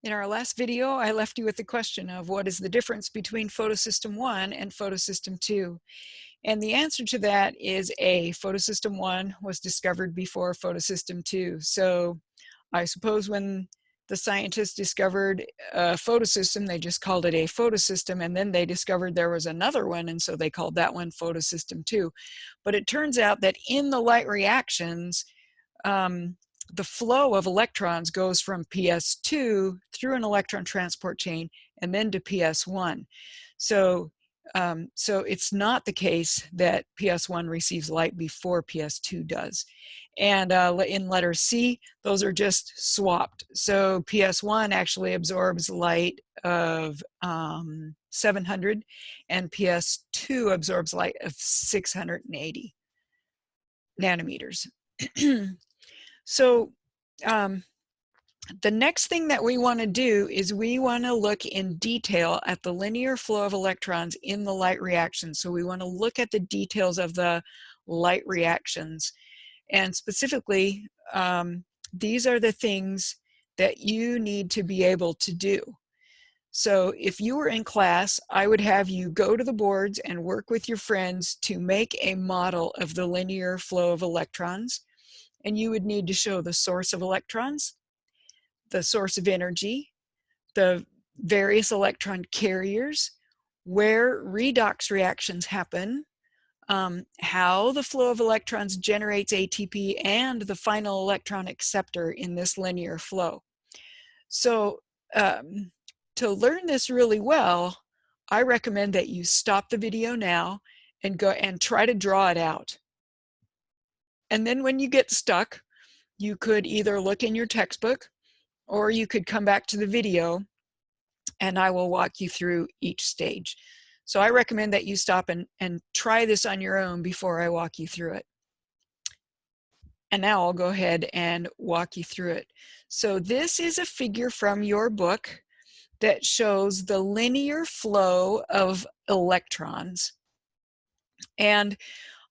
In our last video, I left you with the question of what is the difference between photosystem 1 and photosystem 2? And the answer to that is A. Photosystem 1 was discovered before photosystem 2. So I suppose when the scientists discovered a photosystem, they just called it a photosystem, and then they discovered there was another one, and so they called that one photosystem 2. But it turns out that in the light reactions, the flow of electrons goes from PS2 through an electron transport chain and then to PS1. So it's not the case that PS1 receives light before PS2 does. And in letter C, those are just swapped. So PS1 actually absorbs light of 700 and PS2 absorbs light of 680 nanometers. So the next thing that we want to do is we want to look in detail at the linear flow of electrons in the light reaction. So we want to look at the details of the light reactions. And specifically, these are the things that you need to be able to do. So if you were in class, I would have you go to the boards and work with your friends to make a model of the linear flow of electrons. And you would need to show the source of electrons, the source of energy, the various electron carriers, where redox reactions happen, how the flow of electrons generates ATP, and the final electron acceptor in this linear flow. So to learn this really well, I recommend that you stop the video now and go and try to draw it out. And then when you get stuck, you could either look in your textbook or you could come back to the video and I will walk you through each stage. So I recommend that you stop and try this on your own before I walk you through it. And now I'll go ahead and walk you through it. So this is a figure from your book that shows the linear flow of electrons. And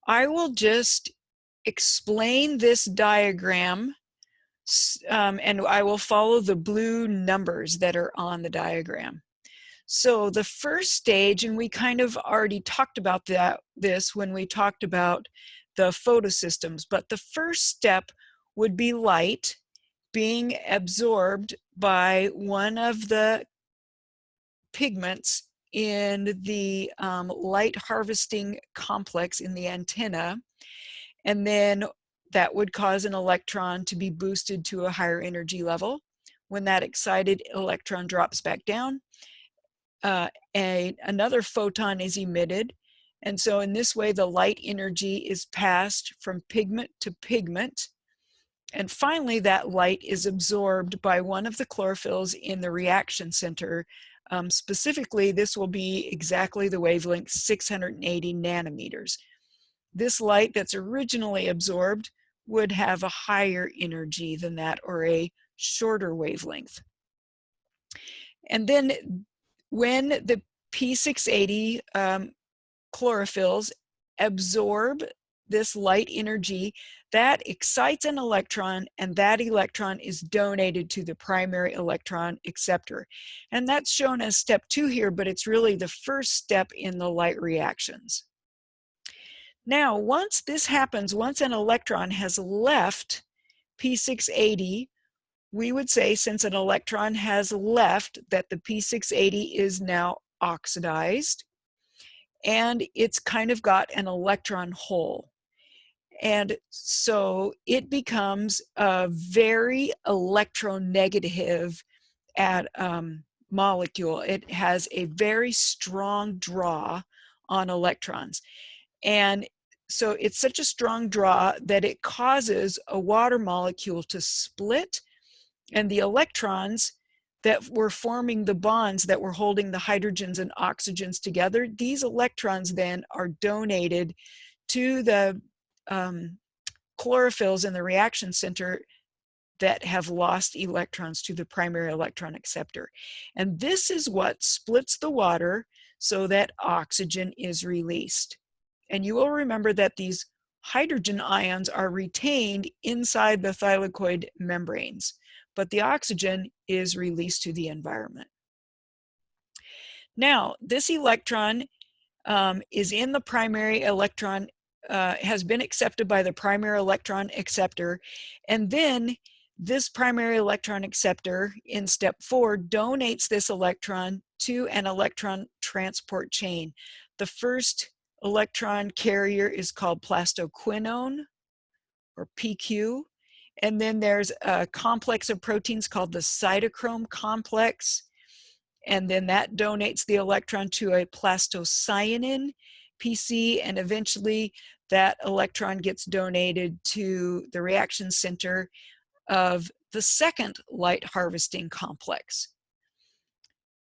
I will just explain this diagram, and I will follow the blue numbers that are on the diagram. So the first stage, and we kind of already talked about this when we talked about the photosystems, but the first step would be light being absorbed by one of the pigments in the light harvesting complex in the antenna, and then that would cause an electron to be boosted to a higher energy level. When that excited electron drops back down, another photon is emitted, and so in this way the light energy is passed from pigment to pigment, and finally that light is absorbed by one of the chlorophylls in the reaction center. Specifically, this will be exactly the wavelength 680 nanometers. This light that's originally absorbed would have a higher energy than that, or a shorter wavelength. And then when the P680 chlorophylls absorb this light energy, that excites an electron, and that electron is donated to the primary electron acceptor. And that's shown as step 2 here, but it's really the first step in the light reactions. Now, once this happens, once an electron has left P680, we would say, since an electron has left, that the P680 is now oxidized, and it's kind of got an electron hole. And so it becomes a very electronegative molecule. It has a very strong draw on electrons. And so it's such a strong draw that it causes a water molecule to split, and the electrons that were forming the bonds that were holding the hydrogens and oxygens together, these electrons then are donated to the chlorophylls in the reaction center that have lost electrons to the primary electron acceptor. And this is what splits the water so that oxygen is released. And you will remember that these hydrogen ions are retained inside the thylakoid membranes. but the oxygen is released to the environment. Now, this electron is in the primary electron, has been accepted by the primary electron acceptor, and then this primary electron acceptor in step 4 donates this electron to an electron transport chain. The first electron carrier is called plastoquinone, or PQ, and then there's a complex of proteins called the cytochrome complex, and then that donates the electron to a plastocyanin, PC, and eventually that electron gets donated to the reaction center of the second light harvesting complex.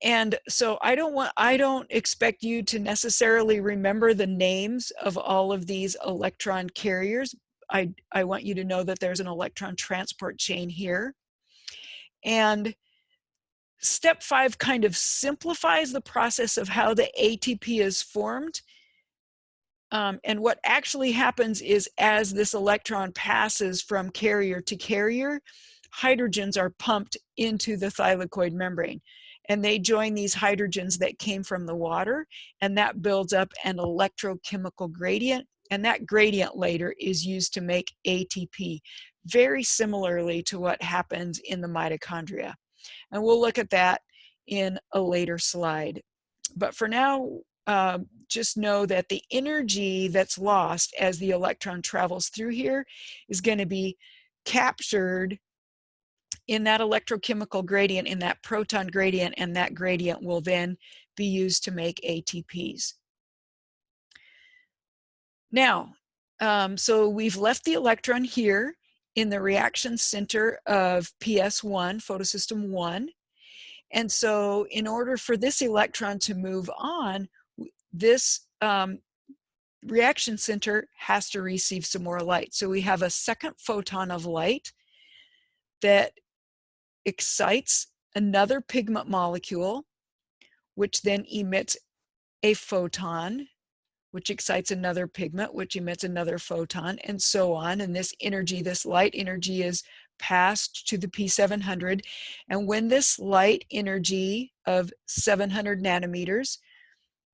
And so I don't expect you to necessarily remember the names of all of these electron carriers. I want you to know that there's an electron transport chain here. And step 5 kind of simplifies the process of how the ATP is formed. And what actually happens is, as this electron passes from carrier to carrier, hydrogens are pumped into the thylakoid membrane. And they join these hydrogens that came from the water, and that builds up an electrochemical gradient. And that gradient later is used to make ATP, very similarly to what happens in the mitochondria. And we'll look at that in a later slide. But for now, just know that the energy that's lost as the electron travels through here is going to be captured in that electrochemical gradient, in that proton gradient, and that gradient will then be used to make ATPs. Now, so we've left the electron here in the reaction center of PS1, photosystem 1. And so in order for this electron to move on, this reaction center has to receive some more light. So we have a second photon of light that excites another pigment molecule, which then emits a photon, which excites another pigment, which emits another photon, and so on. And this energy, this light energy, is passed to the P700. And when this light energy of 700 nanometers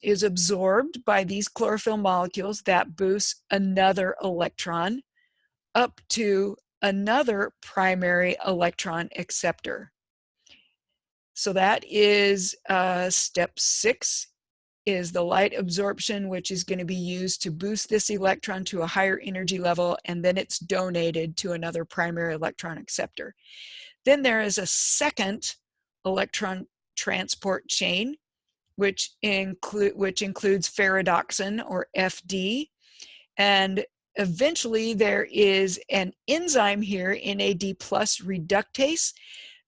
is absorbed by these chlorophyll molecules, that boosts another electron up to another primary electron acceptor. So that is step 6, is the light absorption, which is going to be used to boost this electron to a higher energy level, and then it's donated to another primary electron acceptor. Then there is a second electron transport chain, which includes ferredoxin, or FD, and eventually there is an enzyme here, NAD+ reductase,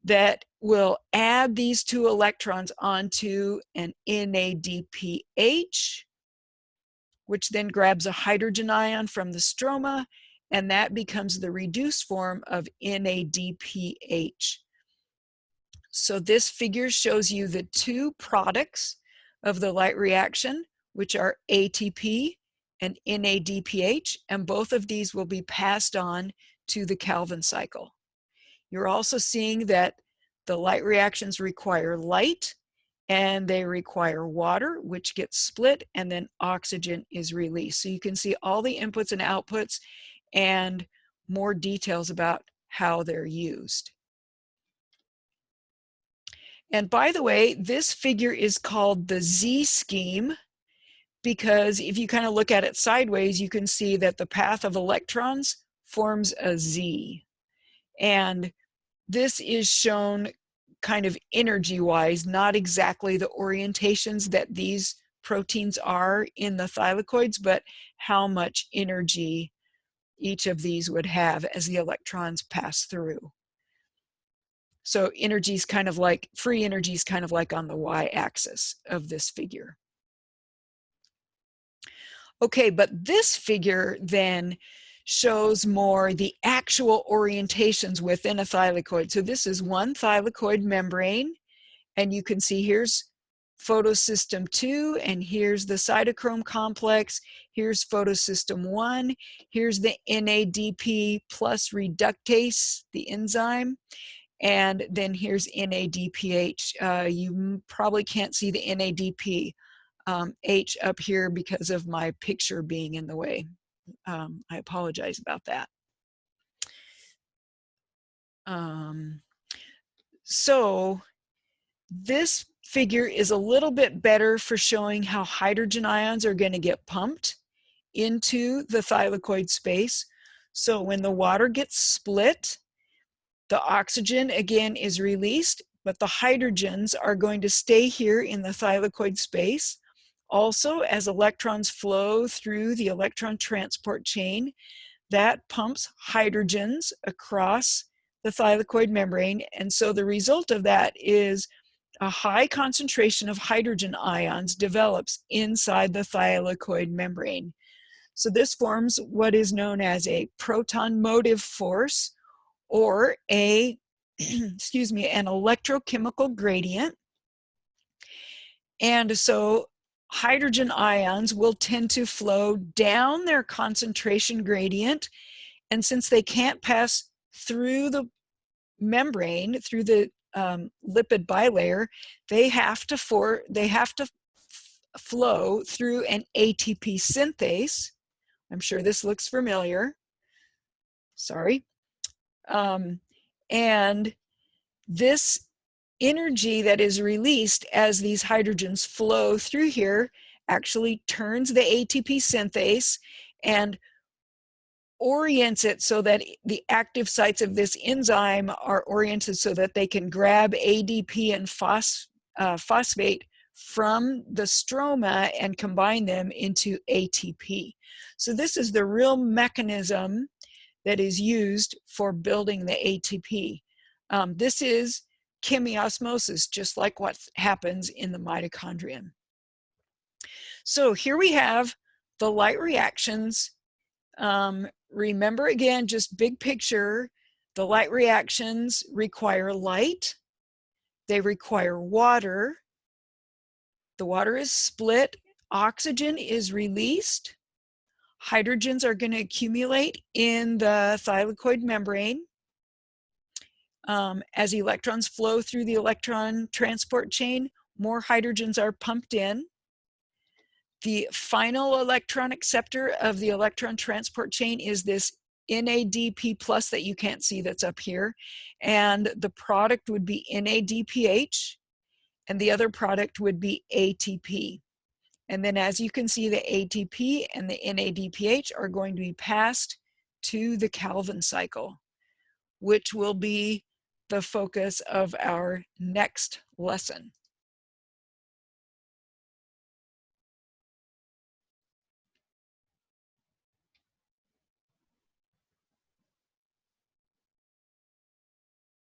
that will add these 2 electrons onto an NADPH, which then grabs a hydrogen ion from the stroma, and that becomes the reduced form of NADPH. So this figure shows you the 2 products of the light reaction, which are ATP and NADPH, and both of these will be passed on to the Calvin cycle. You're also seeing that the light reactions require light, and they require water, which gets split, and then oxygen is released. So you can see all the inputs and outputs and more details about how they're used. And by the way, this figure is called the Z scheme, because if you kind of look at it sideways, you can see that the path of electrons forms a Z. And this is shown kind of energy-wise, not exactly the orientations that these proteins are in the thylakoids, but how much energy each of these would have as the electrons pass through. So energy is kind of like, free energy is kind of like on the y-axis of this figure. Okay, but this figure then shows more the actual orientations within a thylakoid. So this is one thylakoid membrane, and you can see here's photosystem 2, and here's the cytochrome complex, here's photosystem 1, here's the NADP+ reductase, the enzyme, And then here's NADPH. You probably can't see the NADP H up here because of my picture being in the way. I apologize about that. So this figure is a little bit better for showing how hydrogen ions are going to get pumped into the thylakoid space. So when the water gets split, the oxygen again is released, but the hydrogens are going to stay here in the thylakoid space. Also, as electrons flow through the electron transport chain, that pumps hydrogens across the thylakoid membrane. And so the result of that is a high concentration of hydrogen ions develops inside the thylakoid membrane. So this forms what is known as a proton motive force, or a, excuse me, an electrochemical gradient. And so hydrogen ions will tend to flow down their concentration gradient. And since they can't pass through the membrane, through the lipid bilayer, they have to flow through an ATP synthase. I'm sure this looks familiar. Sorry. And this energy that is released as these hydrogens flow through here actually turns the ATP synthase and orients it so that the active sites of this enzyme are oriented so that they can grab ADP and phosphate from the stroma and combine them into ATP. So this is the real mechanism that is used for building the ATP. This is chemiosmosis, just like what happens in the mitochondrion. So here we have the light reactions. Remember again, just big picture, the light reactions require light, they require water, the water is split, oxygen is released, hydrogens are going to accumulate in the thylakoid membrane. As electrons flow through the electron transport chain, more hydrogens are pumped in. The final electron acceptor of the electron transport chain is this NADP plus that you can't see that's up here. And the product would be NADPH, and the other product would be ATP. And then as you can see, the ATP and the NADPH are going to be passed to the Calvin cycle, which will be the focus of our next lesson.